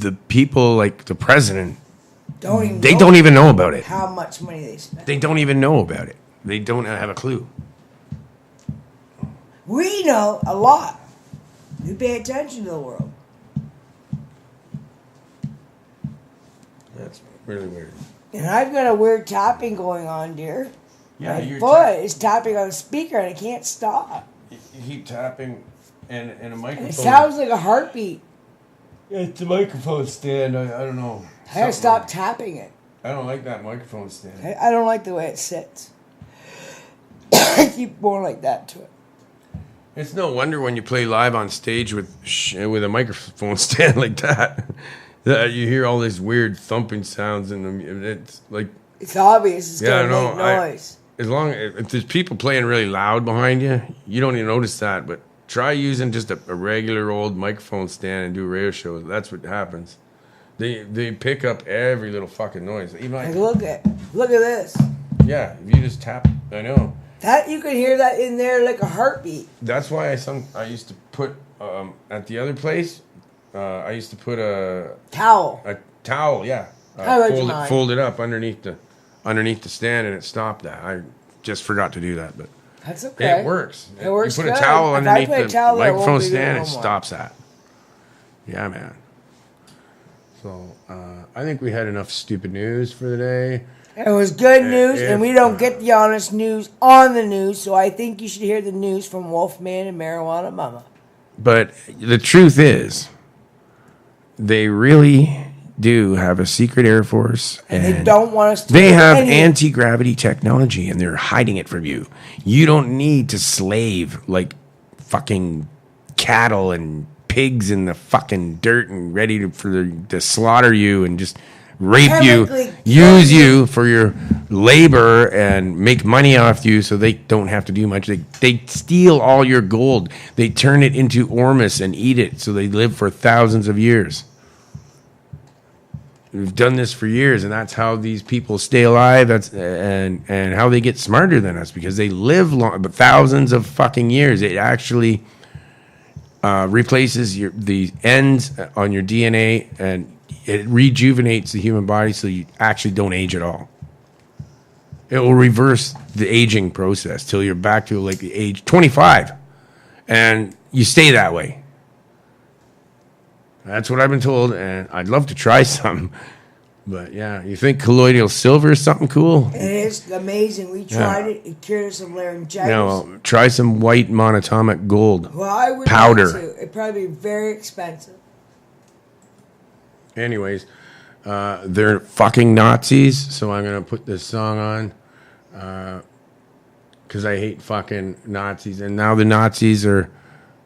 the people like the president, They don't even know about it. How much money they spend. They don't even know about it. They don't have a clue. We know a lot. We pay attention to the world. That's really weird. And I've got a weird tapping going on, dear. Yeah, My foot is tapping on a speaker and I can't stop. You keep tapping and a microphone. It sounds like a heartbeat. It's a microphone stand. I don't know. I gotta stop tapping it. I don't like that microphone stand. I don't like the way it sits. I keep going like that to it. It's no wonder when you play live on stage with a microphone stand like that, that you hear all these weird thumping sounds and it's like it's obvious. It's gonna make noise. As long if there's people playing really loud behind you, you don't even notice that. But try using just a regular old microphone stand and do radio shows. That's what happens. They pick up every little fucking noise. Even like look at this. Yeah, if you just tap, I know. That you could hear that in there like a heartbeat. That's why I used to put at the other place. I used to put a towel. A towel, yeah. Fold it up underneath the stand, and it stopped that. I just forgot to do that, but that's okay. It works. It works. You put good. a towel underneath the microphone stand, and it stops that. Yeah, man. So I think we had enough stupid news for the day. It was good news, and we don't get the honest news on the news, so I think you should hear the news from Wolfman and Marijuana Mama. But the truth is, they really do have a secret Air Force. And they don't want us to. They have anti-gravity technology, and they're hiding it from you. You don't need to slave like fucking cattle and pigs in the fucking dirt and ready to slaughter you and just rape you, use you for your labor and make money off you so they don't have to do much. They steal all your gold. They turn it into ormus and eat it so they live for thousands of years. We've done this for years, and that's how these people stay alive. And how they get smarter than us because they live long, but thousands of fucking years. It actually replaces the ends on your DNA and it rejuvenates the human body so you actually don't age at all. It will reverse the aging process till you're back to like the age 25. And you stay that way. That's what I've been told, and I'd love to try some. But yeah, you think colloidal silver is something cool? It is amazing. We tried it. It cured us of laryngitis. No, try some white monatomic gold well, I would powder. Like to. It'd probably be very expensive. Anyways, they're fucking Nazis, so I'm going to put this song on because I hate fucking Nazis. And now the Nazis are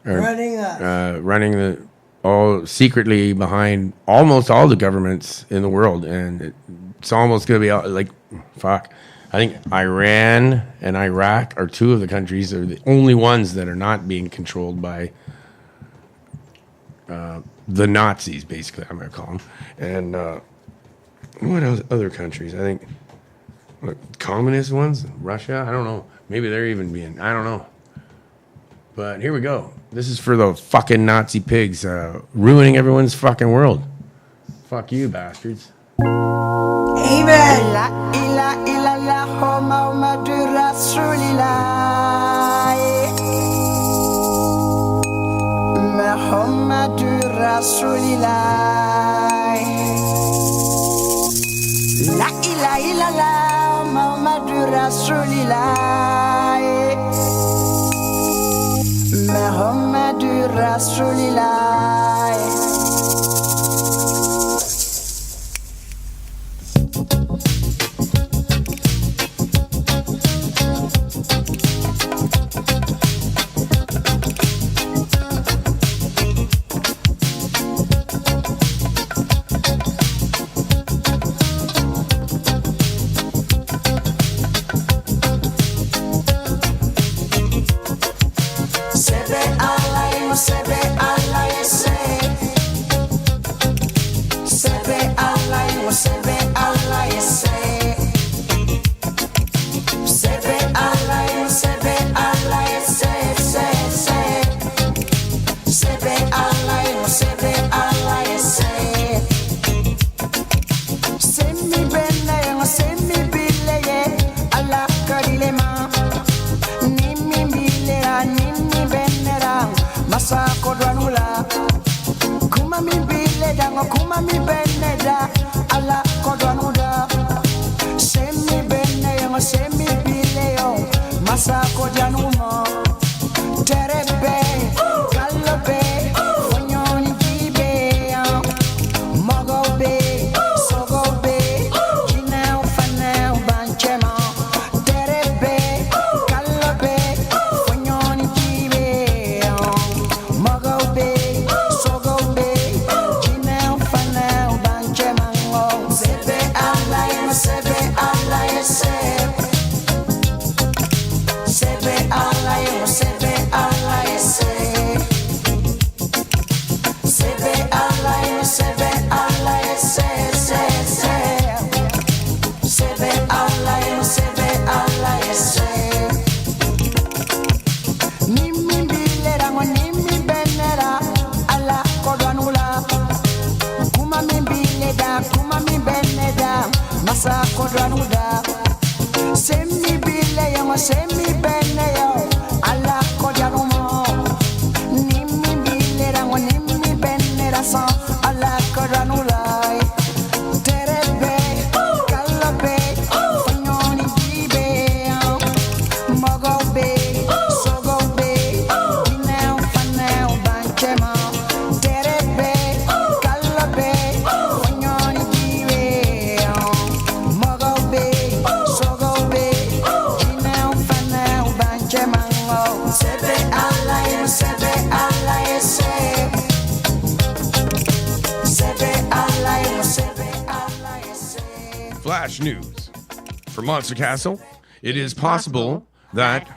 running us. Running all secretly behind almost all the governments in the world. And it's almost going to be like, fuck. I think Iran and Iraq are two of the countries that are the only ones that are not being controlled by the Nazis, basically, I'm going to call them. And what else? Other countries? I think communist ones? Russia? I don't know. Maybe they're even being... I don't know. But here we go. This is for the fucking Nazi pigs ruining everyone's fucking world. Fuck you, bastards. Amen. Muhammadur Rasulillah. La ilaha illallah Muhammadur Rasulillah. Muhammadur Rasulillah. da ngokuma mi bene da ala kodwanuda semi bene yo semi bile yo masa kodwanumo terebe kalobe fonyoni gibe mogobe sogobe jinau fanau banchema terebe kalobe fonyoni gibe mogobe sogobe jinau fanau banchema sebe alai sebe alai sebe alai sebe alai sebe alai sebe alai Nimi bilera ngo nimi benera ala kodwanula kuma mi beneda masa kodwanuda semi bile yo semi bene yo ala kodwanumo nimi bilera ngo nimi benera so ala kodwanula terebe kalobe fanyoni gibe mogobe sogobe inau fanau banchema terebe kalobe fanyoni gibe mogobe sogobe inau fanau banchema sebe alai sebe Flash news. For Monster Castle, it is possible that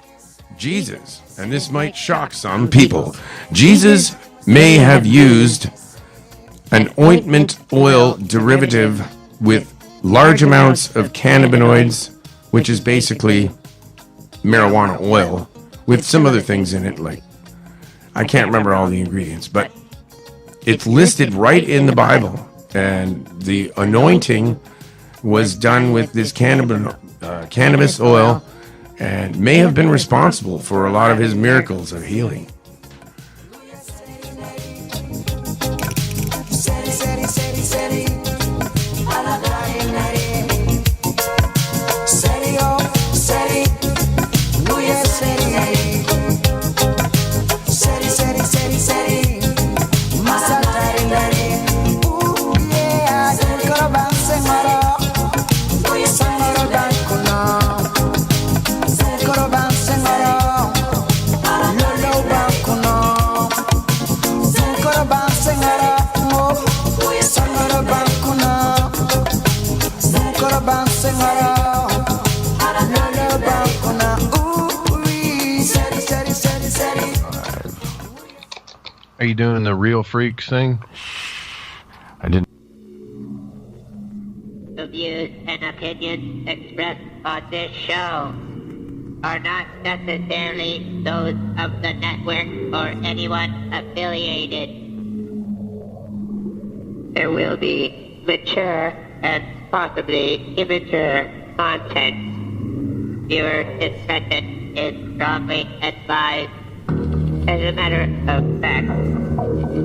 Jesus, and this might shock some people, Jesus may have used an ointment oil derivative with large amounts of cannabinoids, which is basically marijuana oil, with some other things in it, like I can't remember all the ingredients, but it's listed right in the Bible, and the anointing was done with this cannabis oil and may have been responsible for a lot of his miracles of healing. Are you doing the Real Freaks thing? I didn't. The views and opinions expressed on this show are not necessarily those of the network or anyone affiliated. There will be mature and possibly immature content. Viewer discretion is strongly advised. As a matter of fact,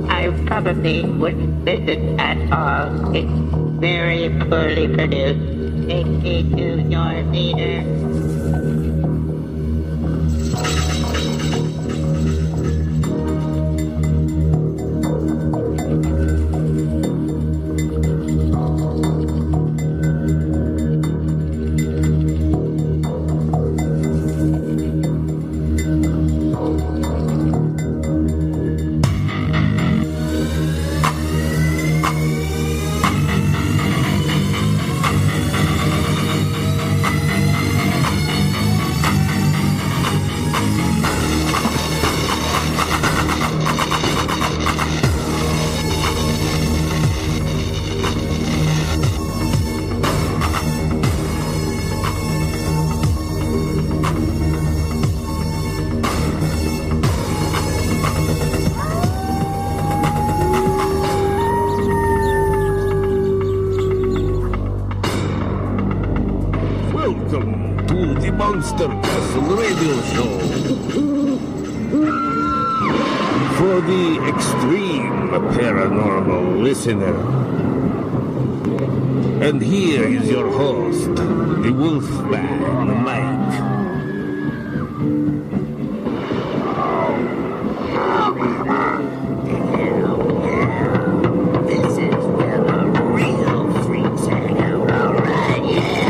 I probably wouldn't listen at all. It's very poorly produced. Take me to your leader. Monster Castle Radio Show. for the extreme paranormal listener. And here is your host, the Wolfman, Mike. This is where the real freaks hang out, alright? Yeah.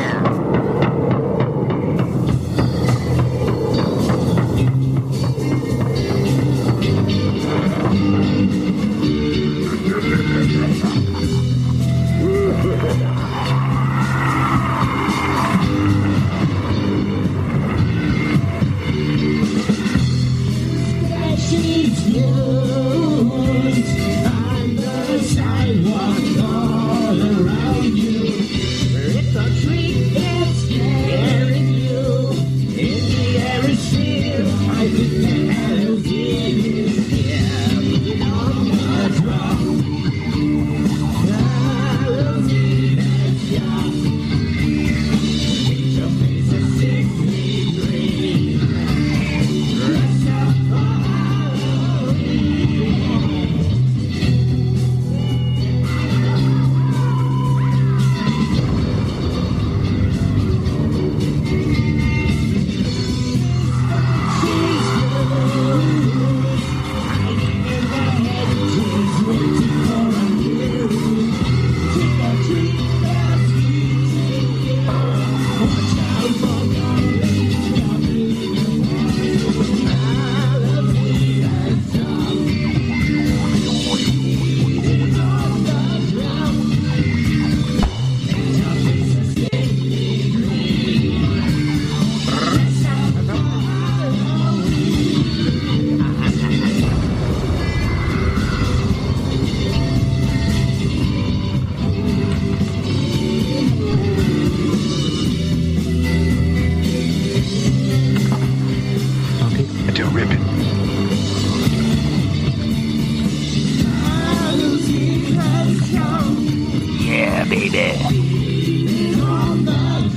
Yeah, baby.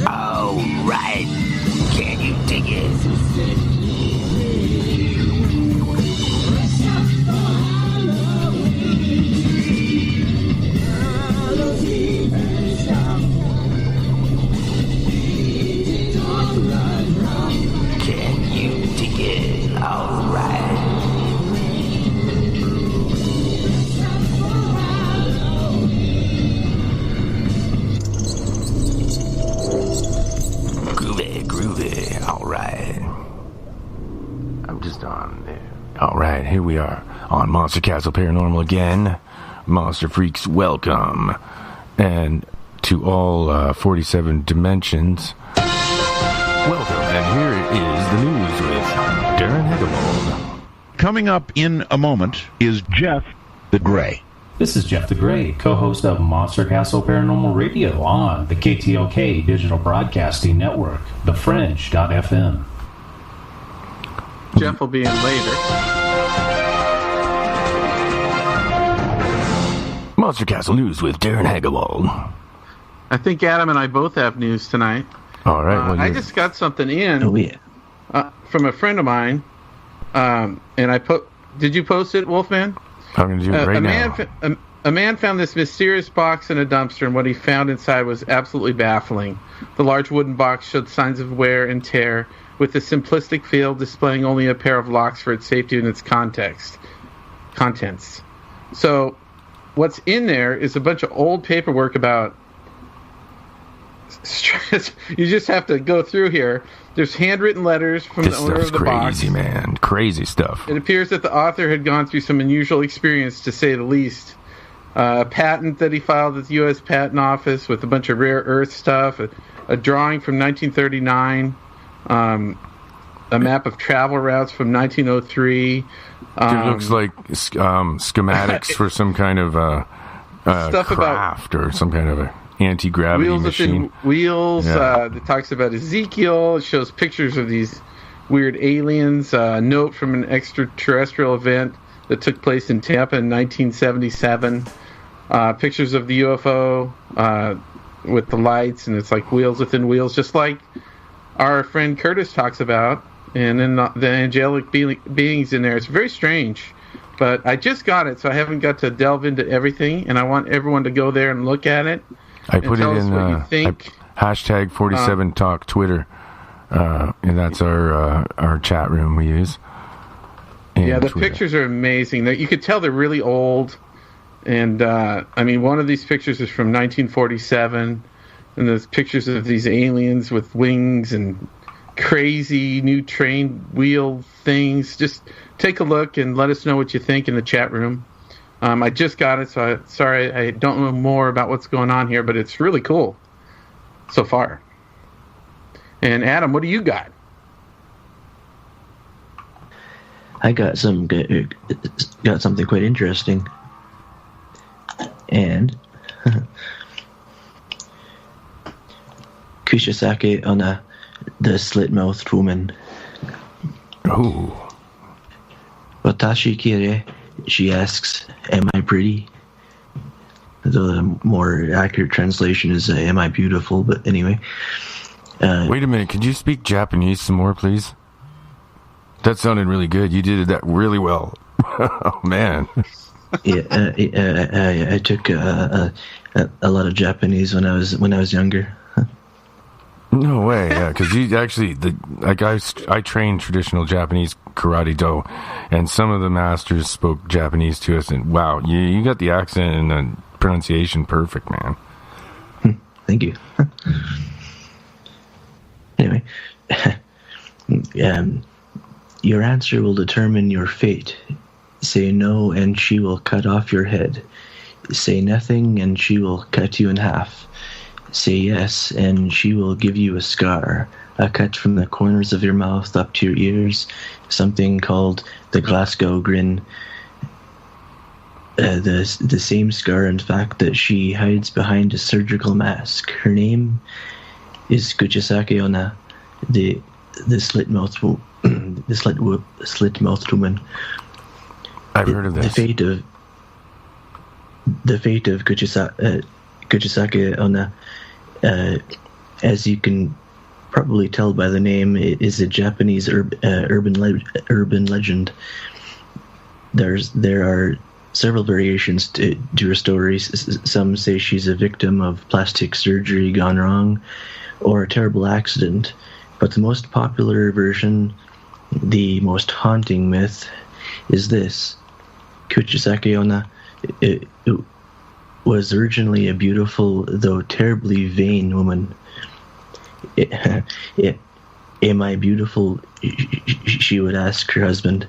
All right. Can you dig it? Can you dig it? All right. Groovy, all right. I'm just on there. All right, here we are on Monster Castle Paranormal again. Monster Freaks, welcome. And to all 47 dimensions, welcome. And here is the news with Darren Hegewald. Coming up in a moment is Jeff the Gray. This is Jeff the Gray, co-host of Monster Castle Paranormal Radio on the KTLK Digital Broadcasting Network, thefringe.fm. Jeff will be in later. Monster Castle News with Darren Hegewald. I think Adam and I both have news tonight. All right. Well, I just got something in from a friend of mine, and I put. Did you post it, Wolfman? I'm going to do it right now. A man found this mysterious box in a dumpster, and what he found inside was absolutely baffling. The large wooden box showed signs of wear and tear, with a simplistic feel displaying only a pair of locks for its safety and its contents. So, what's in there is a bunch of old paperwork about... You just have to go through here. There's handwritten letters from the owner of the box. Crazy, man. Crazy stuff. It appears that the author had gone through some unusual experience, to say the least. A patent that he filed at the U.S. Patent Office with a bunch of rare earth stuff, a drawing from 1939, a map of travel routes from 1903. It looks like schematics for some kind of stuff craft or some kind of a anti-gravity wheels machine. Within wheels. Yeah. It talks about Ezekiel. It shows pictures of these weird aliens. A note from an extraterrestrial event that took place in Tampa in 1977. Pictures of the UFO with the lights, and it's like wheels within wheels, just like our friend Curtis talks about. And then the angelic beings in there. It's very strange. But I just got it, so I haven't got to delve into everything, and I want everyone to go there and look at it. I put it in hashtag 47Talk Twitter, and that's our chat room we use. Yeah, the Twitter. pictures are amazing. You could tell they're really old. And, I mean, one of these pictures is from 1947. And there's pictures of these aliens with wings and crazy new train wheel things. Just take a look and let us know what you think in the chat room. I just got it, so sorry I don't know more about what's going on here, but it's really cool so far. And, Adam, what do you got? I got something quite interesting, and Kushisake on the slit-mouthed woman. Oh. Watashi kire, she asks, "Am I pretty?" The more accurate translation is, "Am I beautiful?" But anyway. Wait a minute, could you speak Japanese some more, please? That sounded really good. You did that really well. Oh, man. Yeah, I took a lot of Japanese when I was younger. No way, yeah, because you actually, I trained traditional Japanese karate do, and some of the masters spoke Japanese to us, and wow, you got the accent and the pronunciation perfect, man. Thank you. Anyway, your answer will determine your fate. Say no, and she will cut off your head. Say nothing, and she will cut you in half. Say yes, and she will give you a scar, a cut from the corners of your mouth up to your ears, something called the Glasgow grin. The same scar, in fact, that she hides behind a surgical mask. Her name is Kuchisake Onna, the slit-mouthed woman. I've heard of this. The fate of Kuchisake Onna, as you can probably tell by the name, is a Japanese urban legend. There are several variations to her stories. Some say she's a victim of plastic surgery gone wrong, or a terrible accident. But the most popular version, the most haunting myth, is this. Kuchisake Onna it was originally a beautiful, though terribly vain woman. Am I beautiful? She would ask her husband.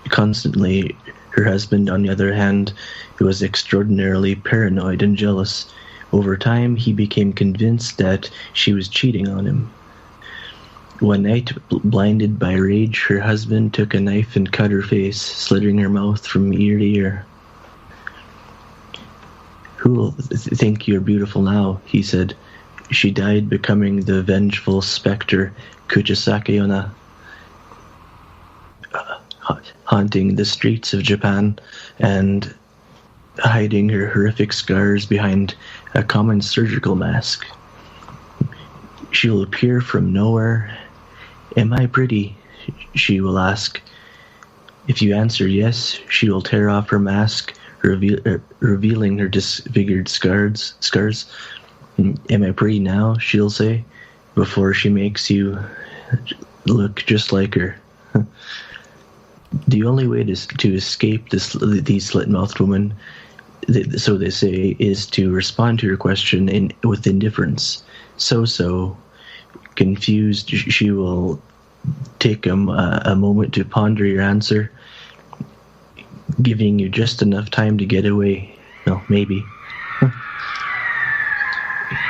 Constantly, her husband, on the other hand, was extraordinarily paranoid and jealous. Over time, he became convinced that she was cheating on him. One night, blinded by rage, her husband took a knife and cut her face, slitting her mouth from ear to ear. "Who will think you're beautiful now?" he said. She died, becoming the vengeful specter Kuchisake Onna, haunting the streets of Japan and hiding her horrific scars behind a common surgical mask. She will appear from nowhere. "Am I pretty?" she will ask. If you answer yes, she will tear off her mask, revealing her disfigured scars. "Am I pretty now?" she'll say, before she makes you look just like her. The only way to escape these slit-mouthed women, so they say, is to respond to her question with indifference. So, confused, she will take a moment to ponder your answer, giving you just enough time to get away. No, maybe.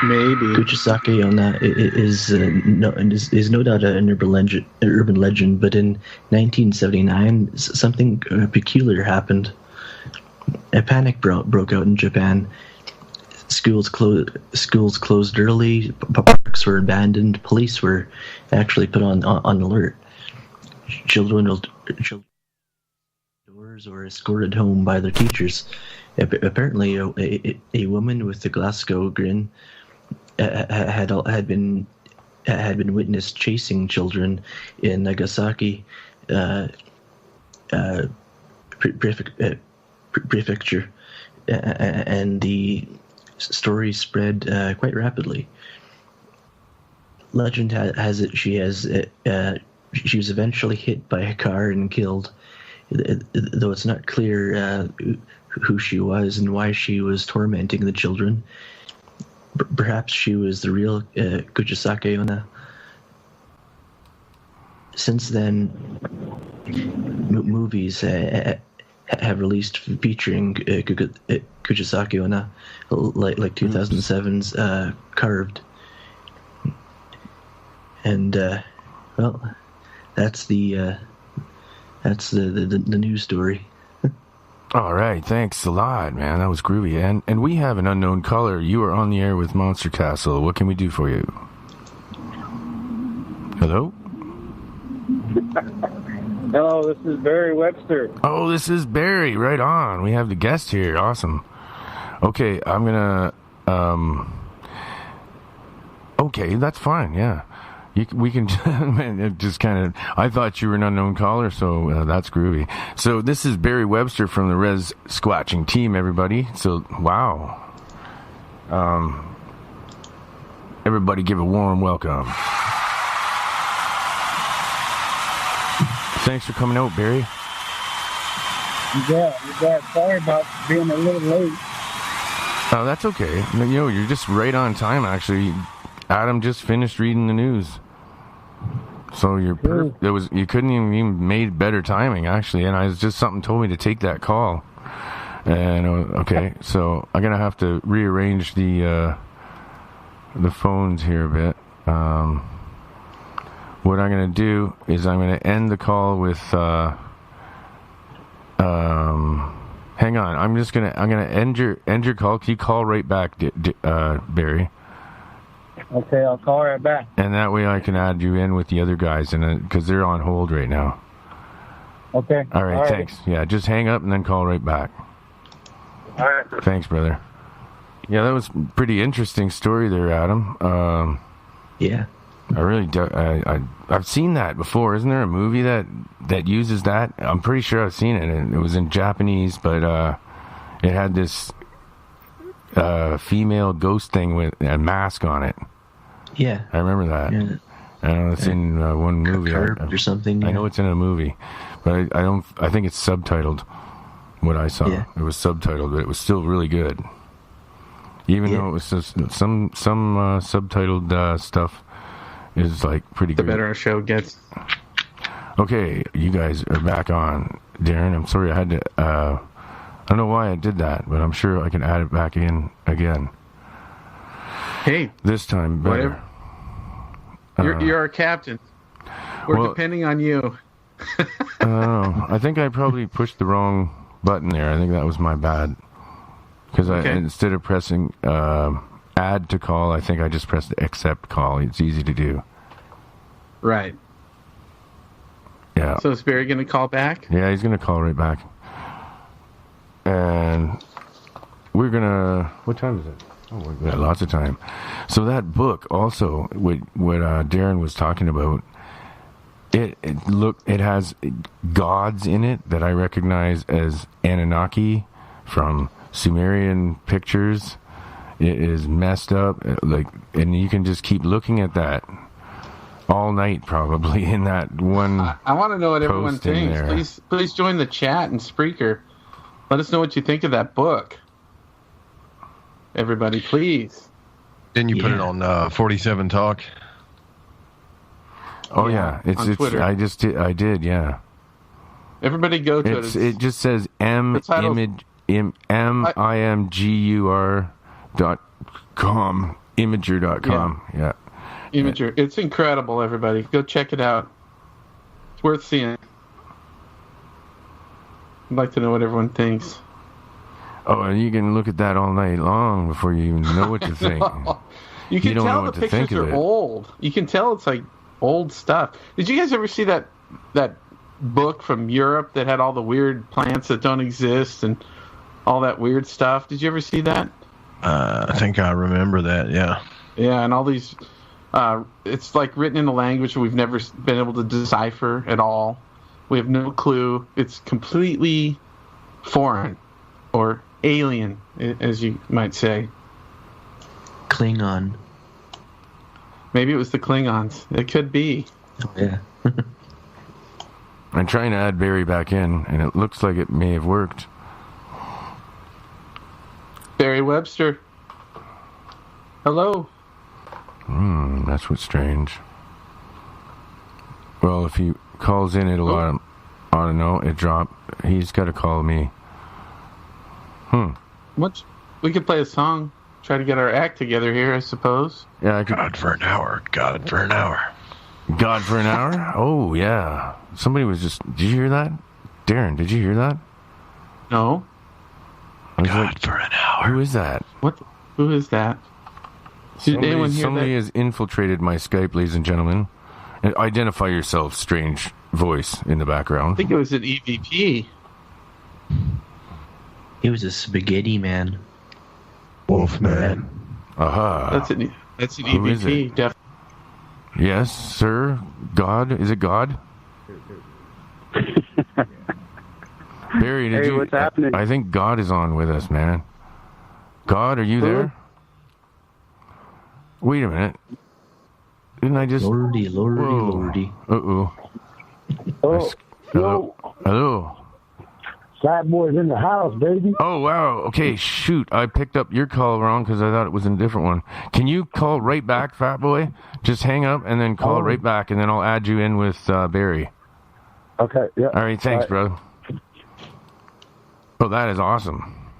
Maybe. Kuchisake Onna is no doubt an urban legend, but in 1979, something peculiar happened. A panic broke out in Japan. Schools closed early, parks were abandoned, police were actually put on alert. Children doors were escorted home by their teachers. Apparently, a woman with the Glasgow grin had been witnessed chasing children in Nagasaki. prefecture, and the story spread quite rapidly. Legend has it she was eventually hit by a car and killed, though it's not clear who she was and why she was tormenting the children. Perhaps she was the real Kuchisake Onna. Since then, movies have released featuring Kuchisake Onna, like 2007's Carved. And well, that's the news story. All right, thanks a lot, man. That was groovy. And we have an unknown caller. You are on the air with Monster Castle. What can we do for you? Hello? Hello, this is Barry Webster. Oh, this is Barry. Right on. We have the guest here. Awesome. Okay, I'm gonna. Okay, that's fine. Yeah. We can just kind of. I thought you were an unknown caller, so that's groovy. So this is Barry Webster from the Res Squatching team, everybody. So wow, everybody, give a warm welcome. Thanks for coming out, Barry. You bet. Sorry about being a little late. Oh, that's okay. You're just right on time. Actually, Adam just finished reading the news. So you couldn't even made better timing, actually, and I was just something told me to take that call. And okay, so I'm gonna have to rearrange the phones here a bit. What I'm gonna do is I'm gonna end the call with hang on. I'm gonna end your call. Can you call right back, Barry? Okay, I'll call right back. And that way I can add you in with the other guys, and because they're on hold right now. Okay. All right, thanks. Yeah, just hang up and then call right back. All right. Thanks, brother. Yeah, that was a pretty interesting story there, Adam. Yeah. I really do. I've seen that before. Isn't there a movie that uses that? I'm pretty sure I've seen it, and it was in Japanese, but it had this female ghost thing with a mask on it. Yeah, I remember that. Yeah. I know it's in one movie or something. Yeah. I know it's in a movie, but I don't. I think it's subtitled. What I saw, it was subtitled, but it was still really good. Even though it was just some subtitled stuff is like pretty good. The better our show gets. Okay, you guys are back on, Darren. I'm sorry I had to. I don't know why I did that, but I'm sure I can add it back in again. Hey, this time better. You're our captain. We're depending on you. I don't know. I think I probably pushed the wrong button there. I think that was my bad. Because instead of pressing add to call, I think I just pressed accept call. It's easy to do. Right. Yeah. So is Barry going to call back? Yeah, he's going to call right back. And we're going to... What time is it? Oh, we've got lots of time. So that book also, what Darren was talking about, it has gods in it that I recognize as Anunnaki from Sumerian pictures. It is messed up, and you can just keep looking at that all night, probably, in that one. I want to know what everyone thinks. Please join the chat and Spreaker. Let us know what you think of that book. Everybody, please. Didn't you put it on 47 Talk? Oh yeah, it's Twitter. I did, yeah. Everybody go to it. It just says imgur.com, imager.com. Yeah. Imager. It's incredible, everybody. Go check it out. It's worth seeing. I'd like to know what everyone thinks. Oh, and you can look at that all night long before you even know what to think. You can tell the pictures are old. You can tell it's like old stuff. Did you guys ever see that book from Europe that had all the weird plants that don't exist and all that weird stuff? Did you ever see that? I think I remember that, yeah. Yeah, and all these... it's like written in a language we've never been able to decipher at all. We have no clue. It's completely foreign or alien, as you might say. Klingon. Maybe it was the Klingons. It could be. Oh, yeah. I'm trying to add Barry back in, and it looks like it may have worked. Barry Webster. Hello. That's what's strange. Well, if he calls in, it'll auto know it dropped. He's got to call me. We could play a song. Try to get our act together here, I suppose. Yeah, I could. God for an hour. God for an hour. God for an hour? Oh, yeah. Somebody was just... Did you hear that? Darren, did you hear that? No. God for an hour. Who is that? What? Who is that? Did anyone hear Somebody that? has infiltrated my Skype, ladies and gentlemen. And identify yourself, strange voice in the I background. think it was an EVP. He was a spaghetti man. Wolfman. Aha. That's an Who is EVP. it? Definitely. Yes, sir. God? Is it God? Barry, did Hey, you... what's happening? I think God is on with us, man. God, are you there? Wait a minute. Didn't I just... Lordy. Uh-oh. Oh, Hello? Hello? Fat Boy's in the house, baby. Oh, wow. Okay, shoot. I picked up your call wrong because I thought it was a different one. Can you call right back, Fat Boy? Just hang up and then call right back, and then I'll add you in with Barry. Okay, yeah. All right, thanks, bro. Oh, that is awesome.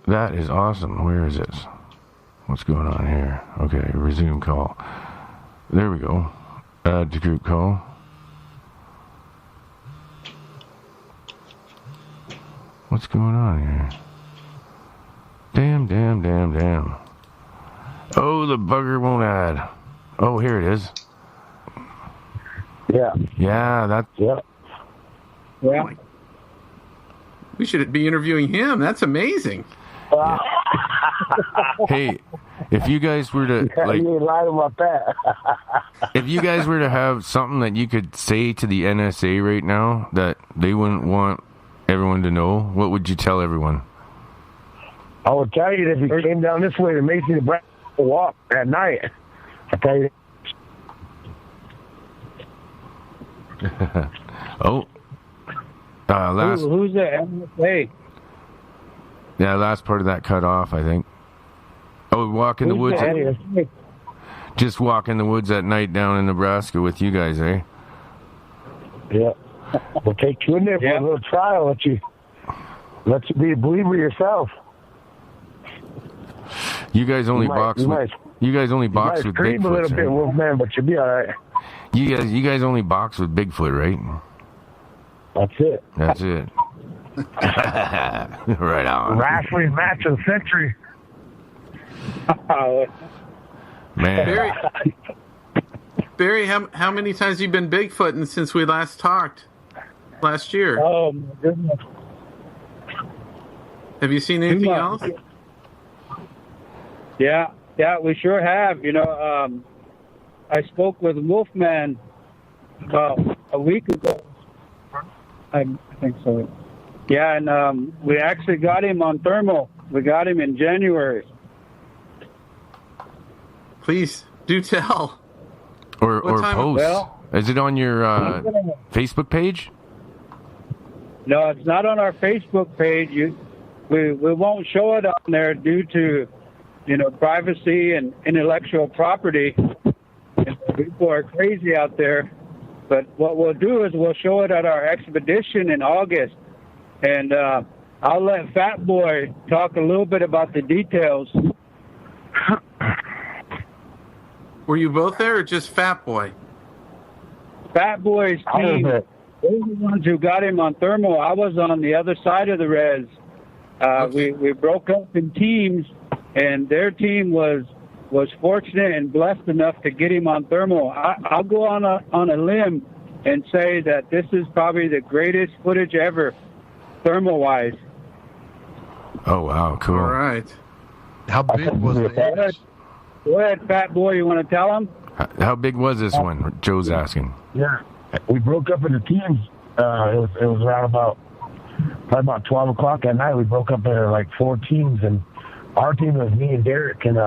That is awesome. Where is this? What's going on here? Okay, resume call. There we go. Add to group call. What's going on here? Damn. Oh, the bugger won't add. Oh, here it is. Yeah. Yeah, that. Yeah. Yeah. We should be interviewing him. That's amazing. Hey, if you guys were to like, you ain't lying about that. if you guys were to have something that you could say to the NSA right now that they wouldn't want everyone to know, what would you tell everyone? I would tell you that if you came down this way to Macy, Nebraska, to walk at night, I tell you. Oh, last. Who's that? NSA? Yeah, last part of that cut off, I think. Oh, walk in the woods. Just walk in the woods at night down in Nebraska with you guys, eh? Yeah. We'll take you in there for a little trial. Let you be a believer yourself. You guys only box with. You guys only box with Bigfoot. A little bit, Wolfman, but you'll be all right. You guys only box with Bigfoot, right? That's it. That's it. Right on. Wrestling match of the century. Man. Barry, how many times have you been Bigfooting since we last talked last year? Oh, my goodness. Have you seen anything else? Yeah, we sure have. You know, I spoke with Wolfman about a week ago. I think so. Yeah, and we actually got him on thermal. We got him in January. Please do tell. Or post. Well, is it on your Facebook page? No, it's not on our Facebook page. We won't show it on there due to, privacy and intellectual property. People are crazy out there. But what we'll do is we'll show it at our expedition in August. And I'll let Fat Boy talk a little bit about the details. Were you both there or just Fat Boy? Fat Boy's team, they're the ones who got him on thermal. I was on the other side of the res. We broke up in teams, and their team was fortunate and blessed enough to get him on thermal. I'll go on a limb and say that this is probably the greatest footage ever, thermal-wise. Oh, wow, cool. All right. How big was the image? Go ahead, Fat Boy. You want to tell him? How big was this one? Joe's asking. Yeah. We broke up into teams. It was around about probably about 12 o'clock at night. We broke up into like 4 teams, and our team was me and Derek and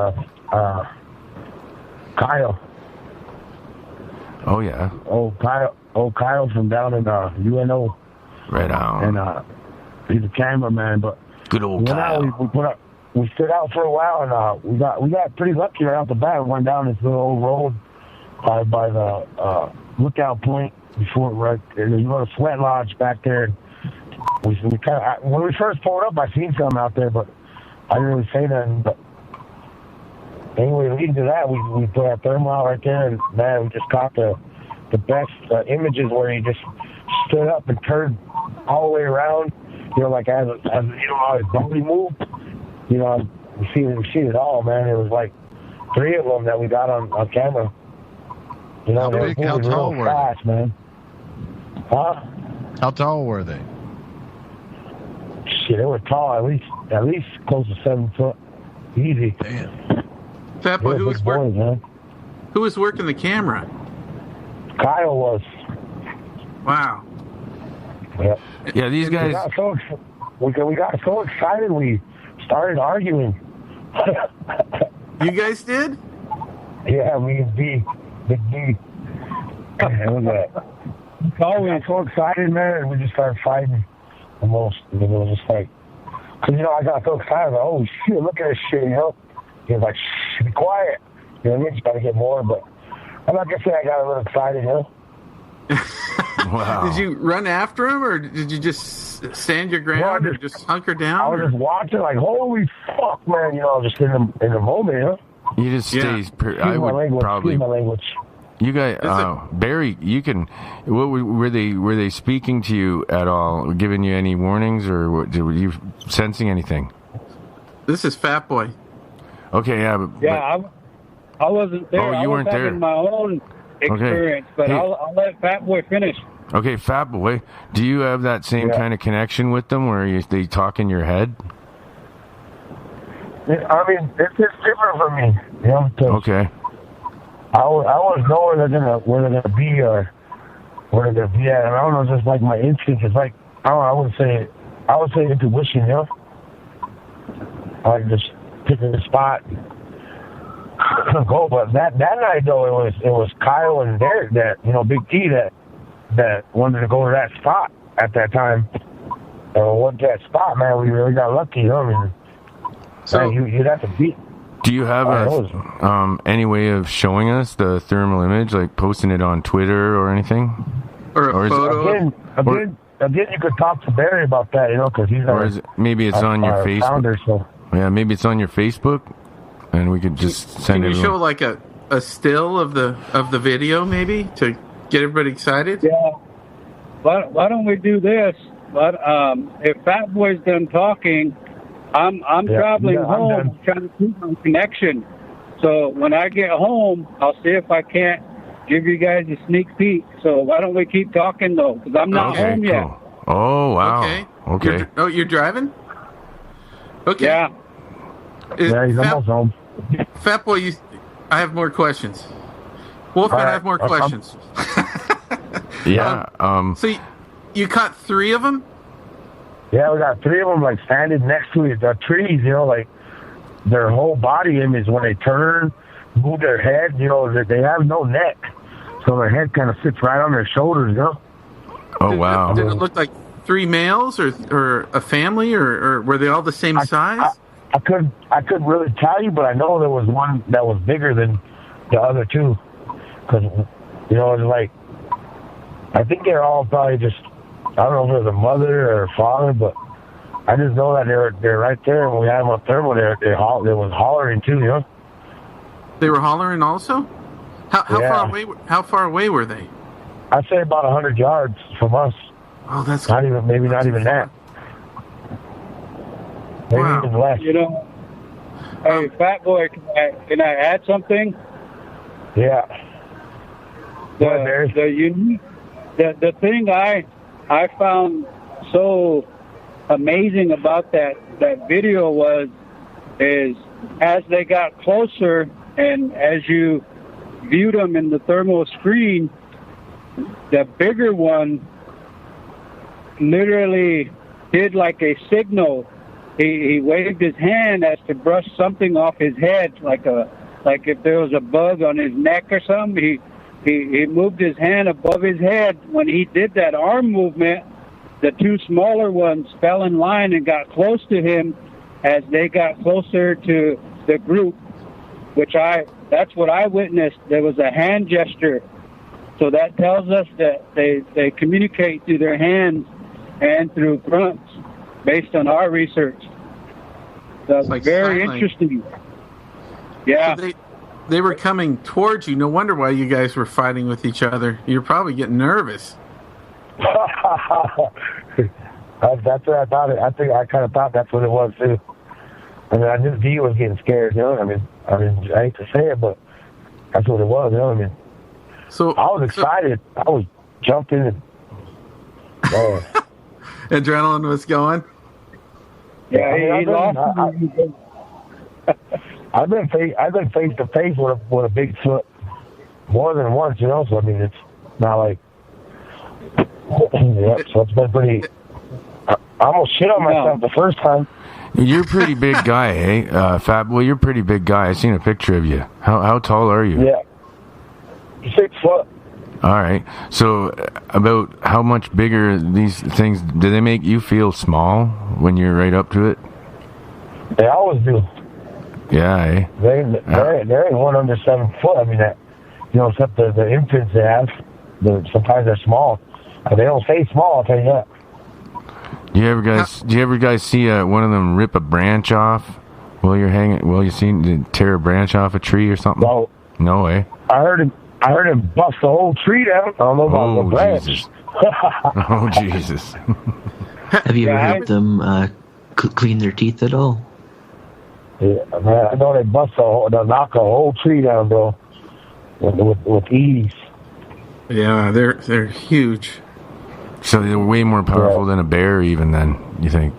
Kyle. Oh yeah. Kyle from down in UNO. Right on. And he's a cameraman, but good old Kyle. We stood out for a while, and we got pretty lucky right off the bat. We went down this little old road by the lookout point before, right? And you go to Sweat Lodge back there. We kind of, when we first pulled up, I seen something out there, but I didn't really say nothing. But anyway, leading to that, we put our thermal out right there, and man, we just caught the best images where he just stood up and turned all the way around. You know, like as you know how his body moved. You know, we seen it all, man. It was like 3 of them that we got on camera. You know, how tall were fast, man. Huh? How tall were they? Shit, they were tall, at least close to 7 foot. Easy. Damn. Fat Boy, who was working the camera? Kyle was. Wow. Yep. Yeah, these guys. We got so excited we started arguing. You guys did? Yeah, me and B. Big B. We got so excited, man, and we just started fighting almost. I mean, it was just like, because, you know, I got so excited, like, oh, shit, look at this shit, you know? He was like, shh, be quiet. You know what I mean? Just got to get more, but I'm not going to say I got a little excited, you know? Wow. Did you run after him, or did you just stand your ground, or just hunker down? I was just watching, like, holy fuck, man, you know, just in the moment, you know? You just stay. I would probably. My language. You guys, Barry, you can. What were they speaking to you at all? Giving you any warnings, or were you sensing anything? This is Fat Boy. Okay, yeah. I wasn't there. Oh, you weren't there. I was having my own experience, but Hey. I'll let Fat Boy finish. Okay, Fat Boy, do you have that same kind of connection with them where they talk in your head? I mean, it's just different for me, you know? Okay. I always know where they're gonna be or where they're gonna be at, and I don't know, just like my instinct is like, I would say intuition, you know? I like just picking a spot, go. But that night though, it was Kyle and Derek that, you know, Big T that wanted to go to that spot at that time. And went to that spot, man, we really got lucky, you know? I mean, so you'd have to beat. Do you have any way of showing us the thermal image, like posting it on Twitter or anything? Or a photo? Again, you could talk to Barry about that, you know, because he's maybe it's on your Facebook. Founder, so. Yeah, maybe it's on your Facebook, and we could just send it. Can you show like a still of the video, maybe, to get everybody excited? Yeah. Why don't we do this? But if Fat Boy's done talking, I'm traveling home, trying to keep my connection. So when I get home, I'll see if I can't give you guys a sneak peek. So why don't we keep talking though? Because I'm not home yet. Oh wow. Okay. You're driving? Okay. Yeah. He's almost home. Fat Boy, I have more questions. Wolfman, I have more questions. Yeah. So you caught 3 of them? Yeah, we got 3 of them like standing next to the trees, you know, like their whole body image when they turn, move their head, you know, they have no neck. So their head kind of sits right on their shoulders, you know? Oh, wow. Did it look like 3 males or a family, or were they all the same size? I couldn't really tell you, but I know there was one that was bigger than the other 2. Because, you know, it's like, I think they're all probably just, I don't know if it was a mother or a father, but I just know that they're right there, and we had them on thermal. They was hollering too, you know. They were hollering also. How far away were they? I'd say about 100 yards from us. Oh, that's not even that. Maybe even less. You know, hey, Fat Boy, can I add something? Yeah. The thing I found so amazing about that video is as they got closer and as you viewed them in the thermal screen, the bigger one literally did like a signal. He waved his hand as to brush something off his head, like if there was a bug on his neck or something. He moved his hand above his head. When he did that arm movement, the two smaller ones fell in line and got close to him as they got closer to the group, that's what I witnessed. There was a hand gesture. So that tells us that they communicate through their hands and through grunts based on our research. That's like very sign interesting. Yeah. So they were coming towards you. No wonder why you guys were fighting with each other. You're probably getting nervous. That's what I thought. I kind of thought that's what it was too. I mean, I knew D was getting scared. You know, I mean, I hate to say it, but that's what it was. You know what I mean? So I was excited. I was jumping. And, adrenaline was going. Yeah, I've been face to face with a Bigfoot more than once. You know, so I mean, it's not like. Yep, so it's been pretty. I almost shit on myself the first time. You're a pretty big guy, eh? Fat Boy, you're a pretty big guy. I seen a picture of you. How tall are you? Yeah. 6 foot. All right. So, about how much bigger these things, do they make you feel small when you're right up to it? They always do. Yeah, eh? There ain't one under 7 foot. I mean, except the infants they have. Sometimes they're small. They don't stay small, I'll tell you that. Do you ever guys see one of them rip a branch off while you're hanging? Well, you seen tear a branch off a tree or something? No way. I heard him bust the whole tree down. I don't know about the branch. Jesus. Oh Jesus! Have you ever helped them clean their teeth at all? Yeah, man, I know they'll knock a whole tree down, bro, with ease. Yeah, they're huge. So they're way more powerful than a bear, even then, you think?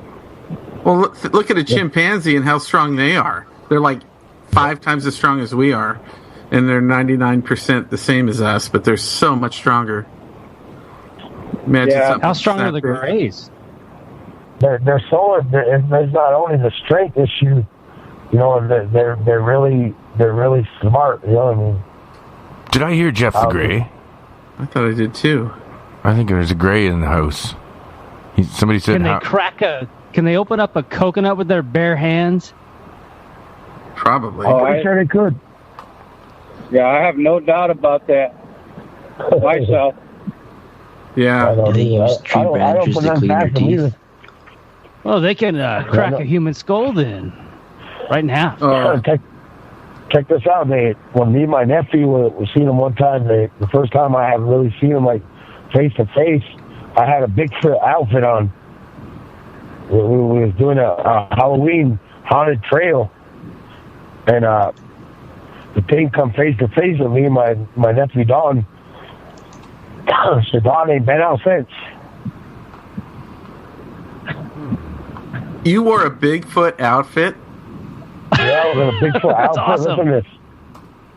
Well, look at a chimpanzee and how strong they are. They're like 5 times as strong as we are, and they're 99% the same as us, but they're so much stronger. Imagine something how strong like are the that. grays? They're so. There's not only the strength issue, you know. They're really smart. You know what I mean? Did I hear Jeff the Gray? I thought I did too. I think there's a gray in the house. Somebody said, Can they open up a coconut with their bare hands? Probably. I'm sure they could. Yeah, I have no doubt about that myself. Yeah. They use tree branches to clean their teeth. Well, they can crack a human skull then, right in half. Check this out. When me and my nephew were seeing him one time, the first time I had really seen him like face to face, I had a Bigfoot outfit on. We was doing a Halloween haunted trail, and the thing come face to face with me and my nephew Don. So Don ain't been out since. You wore a Bigfoot outfit? Yeah, I was in a Bigfoot outfit. Awesome. Listen to this.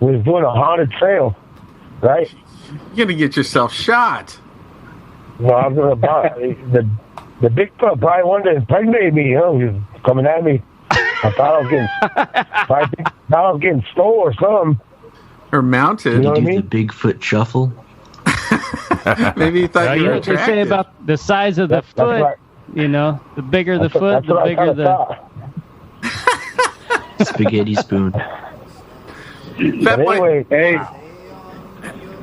We was doing a haunted trail, right? You're gonna get yourself shot. No, I was gonna the Bigfoot probably wanted to impregnate me. You know, he was coming at me. I thought I was getting stole or something. Or mounted. You know what I mean? The Bigfoot shuffle. Maybe you thought you know were what they say attractive. about the size of the That's foot? right. You know, the bigger the foot, That's the what I bigger kinda the. thought. Spaghetti spoon. But anyway, Hey,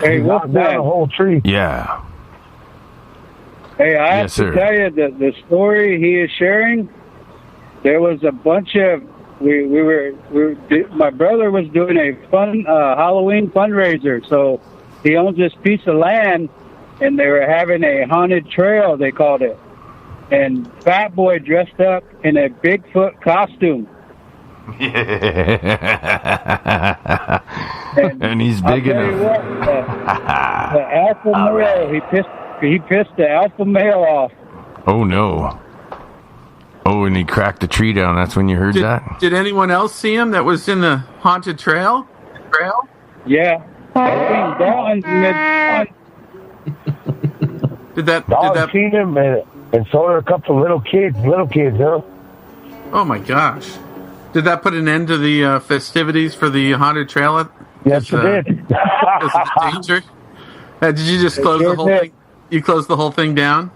he knocked down the whole tree. Yeah. Hey, I Yes, have sir. to tell you that the story he is sharing, there was a bunch of my brother was doing a fun Halloween fundraiser, so he owns this piece of land, and they were having a haunted trail, they called it, and Fat Boy dressed up in a Bigfoot costume. And he's I'll big tell you enough. what, the alpha male, he pissed the alpha male off. Oh no. Oh, and he cracked the tree down. That's when you heard that? Did anyone else see him that was in the haunted trail? Yeah. I think Dalton's Did that seen him, and And so did a couple of little kids, huh? Oh my gosh! Did that put an end to the festivities for the haunted trail? Yes, it did. Because of the danger. Did you just close the whole thing? You closed the whole thing down?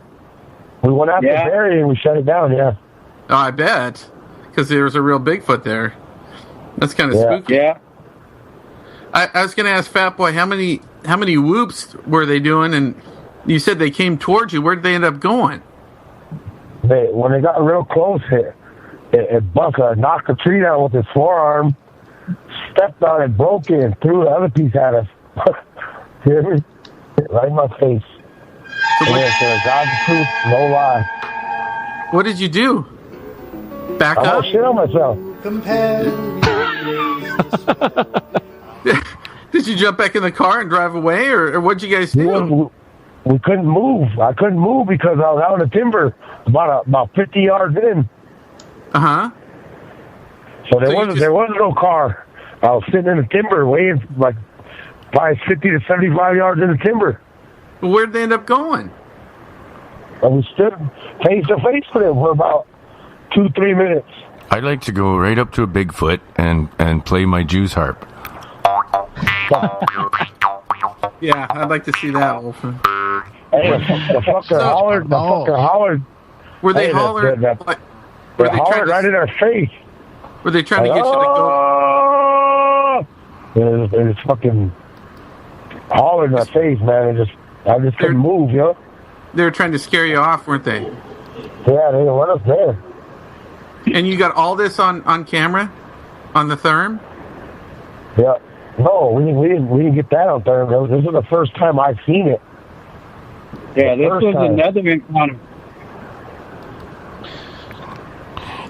We went out to Barry and we shut it down. Yeah. Oh, I bet, because there was a real Bigfoot there. That's kind of spooky. Yeah. I was going to ask Fat Boy, how many whoops were they doing? And you said they came towards you. Where did they end up going? When they got real close, Buck knocked a tree down with his forearm, stepped on it, broke it, and threw the other piece at us. Hear me? Right in my face. So God's truth, no lie. What did you do? Back I up? shit on myself. Did you jump back in the car and drive away, or what'd you guys do? We couldn't move. I couldn't move because I was out in the timber about 50 yards in. Uh-huh. So there was no car. I was sitting in the timber waiting like probably 50 to 75 yards in the timber. Well, where'd they end up going? And we stood face to face with him for about 2-3 minutes. I'd like to go right up to a Bigfoot and play my Jews harp. Yeah, I'd like to see that, Wolfen. Hey, the fucker hollered. Were they hollering? They hollered right in our face. Were they trying to get you to go? They just fucking hollered in our face, man. I just couldn't move, you know? They were trying to scare you off, weren't they? Yeah, they didn't want us there. And you got all this on camera? On the therm? Yeah. No, we didn't get that on therm. This is the first time I've seen it. Yeah, this was another encounter.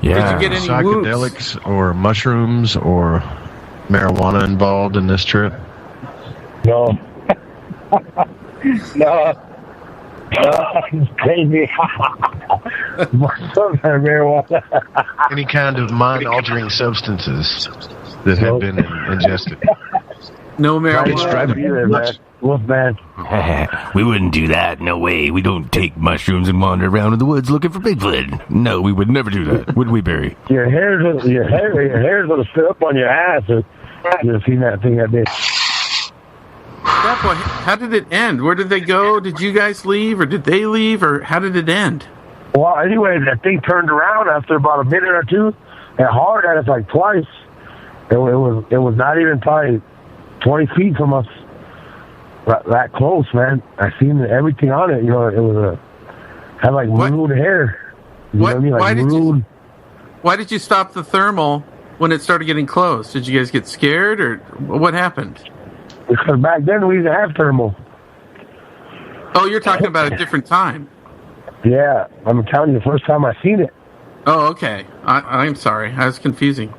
Yeah. Did you get any psychedelics or mushrooms or marijuana involved in this trip? No. No. It's crazy. Marijuana. Any kind of mind-altering substances that have been ingested? No marijuana. Wolfman. We wouldn't do that. No way. We don't take mushrooms and wander around in the woods looking for Bigfoot. No, we would never do that. Would we, Barry? Your hairs will sit up on your ass. You've seen that thing I did. That boy, how did it end? Where did they go? Did you guys leave, or did they leave, or how did it end? Well, anyway, that thing turned around after about a minute or two and hollered at us like twice. It was not even probably 20 feet from us. That close, man. I seen everything on it. You know, it was had like maroon hair. You know what I mean? Like why did you stop the thermal when it started getting close? Did you guys get scared, or what happened? Because back then we didn't have thermal. Oh, you're talking about a different time. Yeah, I'm telling you, the first time I seen it. Oh, okay. I'm sorry. I was confusing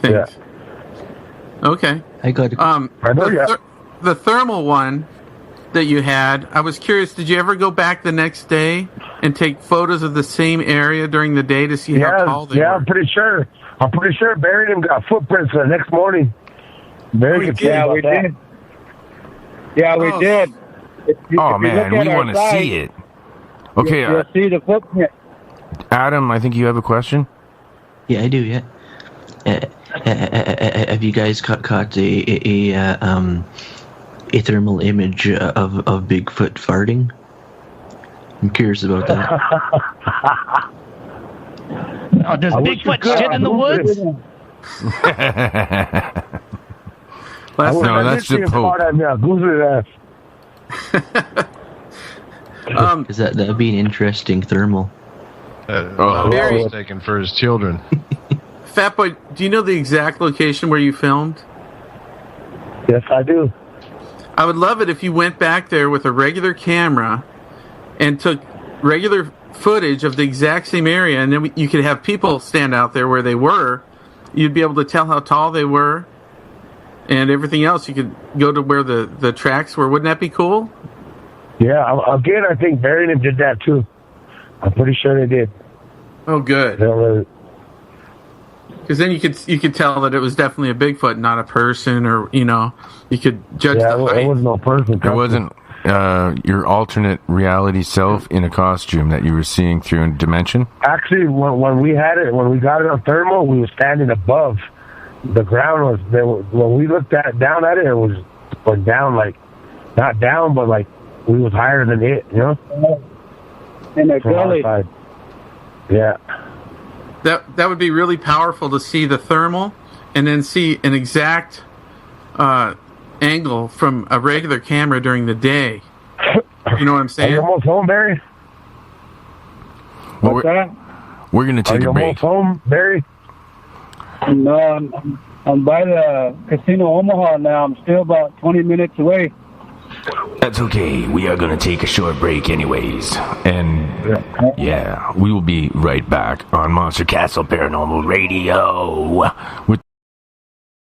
things. Yeah. I Okay. got the thermal one that you had, I was curious, did you ever go back the next day and take photos of the same area during the day to see how tall they were? Yeah, I'm pretty sure Barry and them got footprints the next morning. Barry could tell you about that. Yeah, we did. Oh, man, we want to see it. Okay, you'll see the footprint. Adam, I think you have a question? Yeah, I do, yeah. Have you guys caught a thermal image of Bigfoot farting? I'm curious about that. Oh, does Bigfoot shit in the woods? No, that's the Pope. Because that'd be an interesting thermal. Barry was taken for his children. Fat Boy, do you know the exact location where you filmed? Yes, I do. I would love it if you went back there with a regular camera and took regular footage of the exact same area, and then you could have people stand out there where they were. You'd be able to tell how tall they were and everything else. You could go to where the tracks were. Wouldn't that be cool? Yeah, again, I think Barry did that too. I'm pretty sure they did. Oh, good. Because then you could tell that it was definitely a Bigfoot, not a person, or you could judge the height. It was no person. It your alternate reality self in a costume that you were seeing through in Dimension? Actually, when we got it on thermal, we were standing above. The ground was, when we looked down at it, it was down, like, not down, but like we was higher than it, you know? In the gully. Yeah. That would be really powerful to see the thermal and then see an exact angle from a regular camera during the day. You know what I'm saying? Are you almost home, Barry? Well, we're going to take a break. Are you almost home, Barry? No, I'm by the Casino Omaha now. I'm still about 20 minutes away. That's okay. We are going to take a short break anyways. And, yeah, we will be right back on Monster Castle Paranormal Radio with